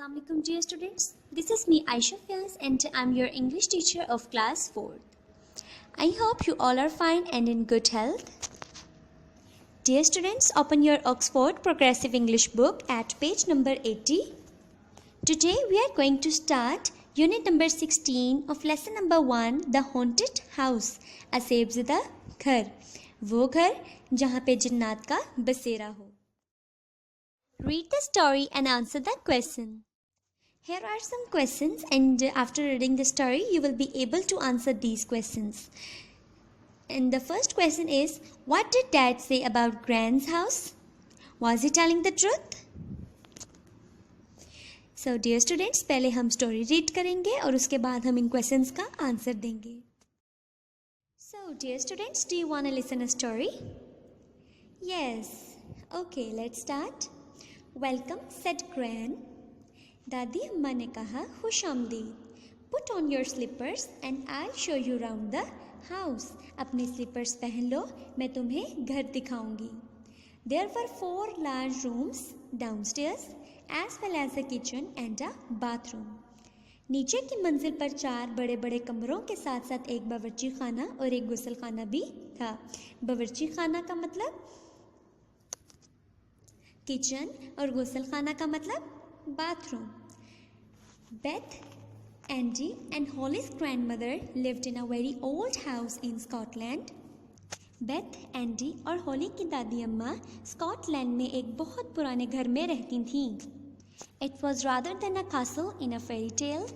Assalamu alaikum dear students. This is me Aisha Fiaz and I'm your English teacher of class 4th. I hope you all are fine and in good health. Dear students, open your Oxford Progressive English book at page number 80. Today we are going to start unit number 16 of lesson number 1, The Haunted House. असेबज़दा घर, वो घर जहाँ पे जिन्नात का बसेरा हो. Read the story and answer the question. Here are some questions and after reading the story you will be able to answer these questions. And the first question is, what did Dad say about Gran's house? Was he telling the truth? So dear students, पहले हम story read करेंगे और उसके बाद हम इन questions का answer देंगे. So dear students, do you want to listen a story? Yes. Okay, let's start. Welcome, said Gran. दादी अम्मा ने कहा, खुश आमदीद. Put on your slippers and I'll show you round the house. अपने slippers पहन लो, मैं तुम्हें घर दिखाऊंगी. There were 4 large rooms downstairs as well as a kitchen and a bathroom. नीचे की मंजिल पर 4 बड़े बड़े कमरों के साथ साथ एक बावर्ची खाना और एक गुसल खाना भी था. बावर्ची खाना का मतलब किचन और गुसल खाना का मतलब bathroom. Beth, Andy and Holly's grandmother lived in a very old house in Scotland. Beth, Andy और Holly की दादी अम्मा स्कॉटलैंड में एक बहुत पुराने घर में रहती थीं. It was rather than a castle in a fairy tale.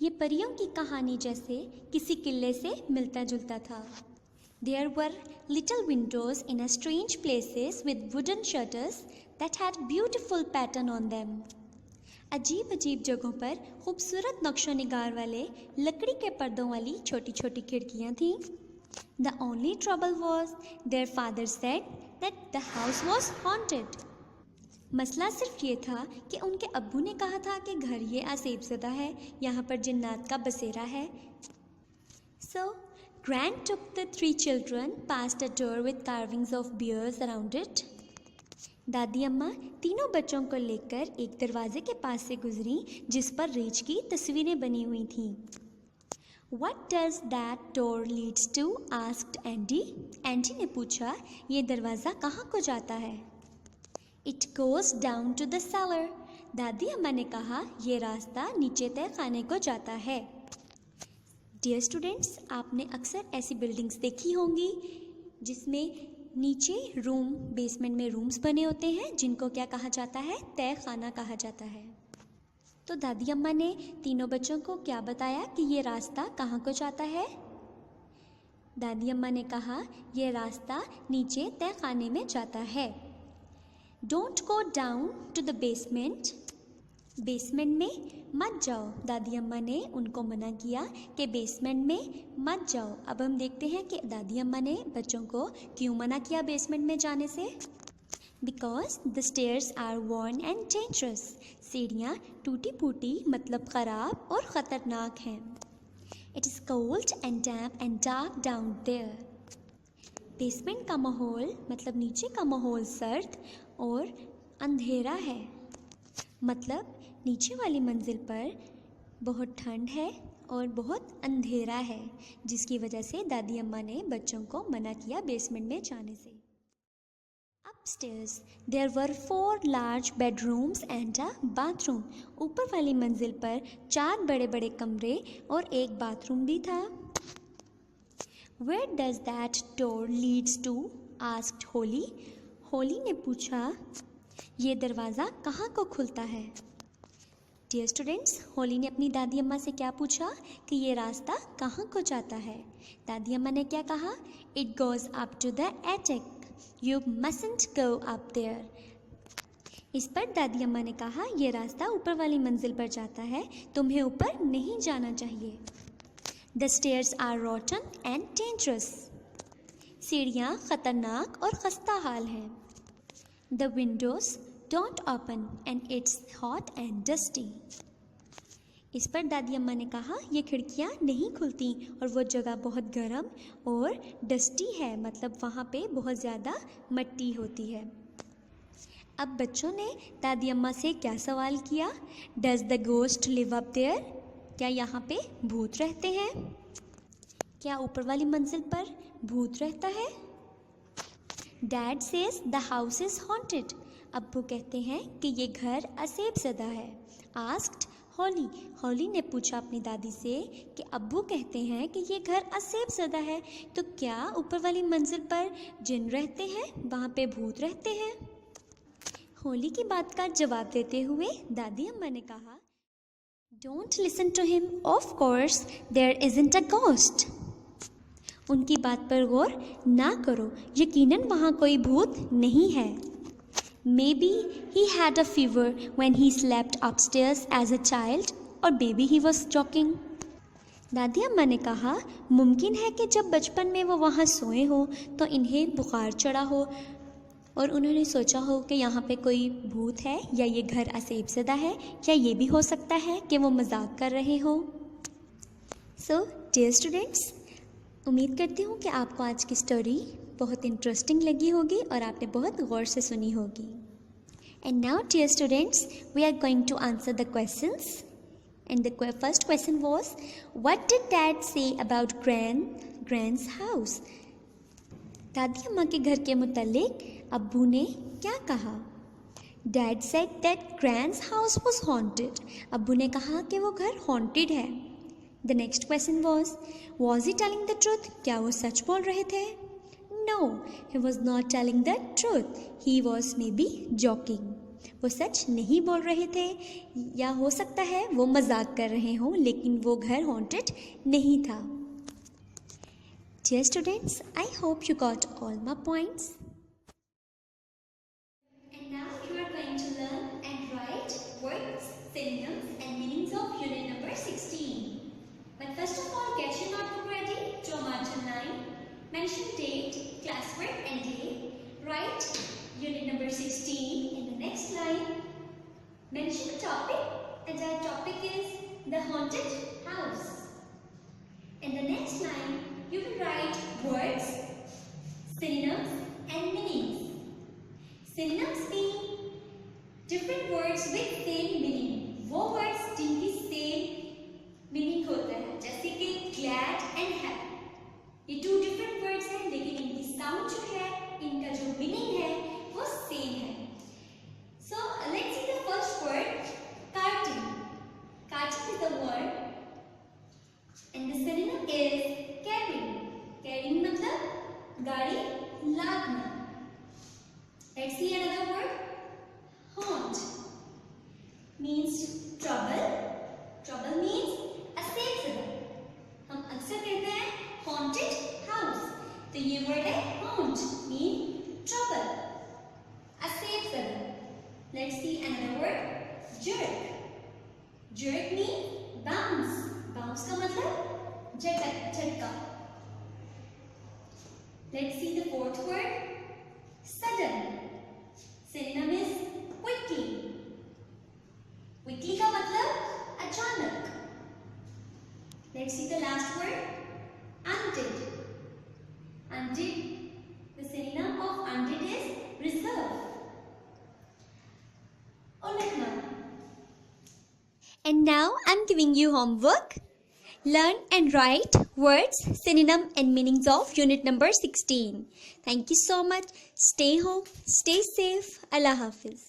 ये परियों की कहानी जैसे किसी किले से मिलता जुलता था. There were little windows in a strange places with wooden shutters that had beautiful pattern on them. अजीब अजीब जगहों पर खूबसूरत नक्शो निगार वाले लकड़ी के पर्दों वाली छोटी छोटी खिड़कियां थीं. The only trouble was their father said that the house was haunted. मसला सिर्फ ये था कि उनके अब्बू ने कहा था कि घर ये असेबज़दा है, यहाँ पर जिन्नात का बसेरा है. So Gran took the 3 children past a door with carvings of bears around it. दादी अम्मा तीनों बच्चों को लेकर एक दरवाजे के पास से गुजरी जिस पर रीछ की तस्वीरें बनी हुई थीं. What does that door leads to? asked Andy. Andy ने पूछा, ये दरवाज़ा कहाँ को जाता है? It goes down to the cellar. दादी अम्मा ने कहा, ये रास्ता नीचे तय खाने को जाता है. डियर स्टूडेंट्स, आपने अक्सर ऐसी बिल्डिंग्स देखी होंगी जिसमें नीचे रूम, बेसमेंट में रूम्स बने होते हैं जिनको क्या कहा जाता है? तय खाना कहा जाता है. तो दादी अम्मा ने तीनों बच्चों को क्या बताया कि ये रास्ता कहाँ को जाता है? दादी अम्मा ने कहा, ये रास्ता नीचे तय खाने में जाता है. Don't go down to the basement. Basement में मत जाओ. दादी अम्मा ने उनको मना किया कि बेसमेंट में मत जाओ. अब हम देखते हैं कि दादी अम्मा ने बच्चों को क्यों मना किया बेसमेंट में जाने से. Because the stairs are worn and dangerous. सीढ़ियाँ टूटी फूटी मतलब ख़राब और ख़तरनाक हैं. It is cold and damp and dark down there. Basement का माहौल मतलब नीचे का माहौल सर्द और अंधेरा है. मतलब नीचे वाली मंजिल पर बहुत ठंड है और बहुत अंधेरा है, जिसकी वजह से दादी अम्मा ने बच्चों को मना किया बेसमेंट में जाने से. Upstairs there were 4 large bedrooms and a bathroom. ऊपर वाली मंजिल पर 4 बड़े बड़े कमरे और एक बाथरूम भी था. Where does that door leads to? asked Holly. Holi ने पूछा, ये दरवाज़ा कहाँ को खुलता है? डियर स्टूडेंट्स, होली ने अपनी दादी अम्मा से क्या पूछा कि ये रास्ता कहाँ को जाता है? दादी अम्मा ने क्या कहा? It goes up to the attic. You mustn't go up there. इस पर दादी अम्मा ने कहा, ये रास्ता ऊपर वाली मंजिल पर जाता है, तुम्हें ऊपर नहीं जाना चाहिए. The stairs are rotten and dangerous. सीढ़ियाँ ख़तरनाक और खस्ता हाल हैं. The windows don't open and it's hot and dusty. इस पर दादी अम्मा ने कहा, ये खिड़कियाँ नहीं खुलती और वो जगह बहुत गर्म और डस्टी है, मतलब वहाँ पे बहुत ज़्यादा मिट्टी होती है. अब बच्चों ने दादी अम्मा से क्या सवाल किया? Does the ghost live up there? क्या यहाँ पे भूत रहते हैं? क्या ऊपर वाली मंजिल पर भूत रहता है? Dad says the house is haunted. अब्बू कहते हैं कि ये घर असेब ज़दा है। आस्क्ड हॉली। हॉली ने पूछा अपनी दादी से कि अब्बू कहते हैं कि ये घर असेब ज़दा है, तो क्या ऊपर वाली मंजिल पर जिन रहते हैं, वहाँ पे भूत रहते हैं? हॉली की बात का जवाब देते हुए दादी अम्मा ने कहा, don't listen to him, of course there isn't a ghost. उनकी बात पर गौर ना करो, यकीनन वहाँ कोई भूत नहीं है। Maybe he had a fever when he slept upstairs as a child, or maybe he was joking. दादी अम्मा ने कहा, मुमकिन है कि जब बचपन में वो वहाँ सोए हो तो इन्हें बुखार चढ़ा हो और उन्होंने सोचा हो कि यहाँ पे कोई भूत है या ये घर असेब ज़दा है, या ये भी हो सकता है कि वो मजाक कर रहे हो। सो डियर स्टूडेंट्स, उम्मीद करती हूँ कि आपको आज की स्टोरी बहुत इंटरेस्टिंग लगी होगी और आपने बहुत गौर से सुनी होगी। And now dear students, we are going to answer the questions. And the first question was, what did dad say about grand's house? दादी अम्मा के घर के मुतालिक अब्बू ने क्या कहा? Dad said that grand's house was haunted. अब्बू ने कहा कि वो घर हॉन्टेड है। The next question was he telling the truth? क्या वो सच बोल रहे थे? No, he was not telling the truth. He was maybe joking. वो सच नहीं बोल रहे थे, या हो सकता है वो मजाक कर रहे हों, लेकिन वो घर हॉन्टेड नहीं था। Dear students, I hope you got all my points. And now you are going to learn and write words, synonyms and meanings of unit number 16. But first of all, get your notebook ready, draw margin line, mention date, classwork and day, write unit number 16 in the next line, mention the topic, and our topic is the haunted house. In the next line, you will write words, synonyms and meanings. Synonyms mean different words with same meaning. वो words जिनकी same meaning होता है, जैसे कि glad and happy. ये to different words हैं, लेकिन इनकी साउंड जो है, इनका जो मीनिंग है वो सेम है। So let's see the first word, carting. Carting is the word and the synonym is carrying. Carrying मतलब गाड़ी लादना। Let's see another word, haunt means trouble. Trouble means असेब ज़दा। हम अक्सर कहते हैं हॉन्टेड हाउस, तो ये वर्ड है हॉन्ट मीन ट्रबल, असेब ज़दा। Let's see another word, jerk. Jerk mean bounce. Bounce का मतलब झटका। Let's see the fourth word, sudden. Synonym is quickly. Quickly का मतलब अचानक। Let's see the last word, undid. Undid, the synonym of undid is reserve. And now I'm giving you homework. Learn and write words, synonym and meanings of unit number 16. Thank you so much. Stay home, stay safe. Allah Hafiz.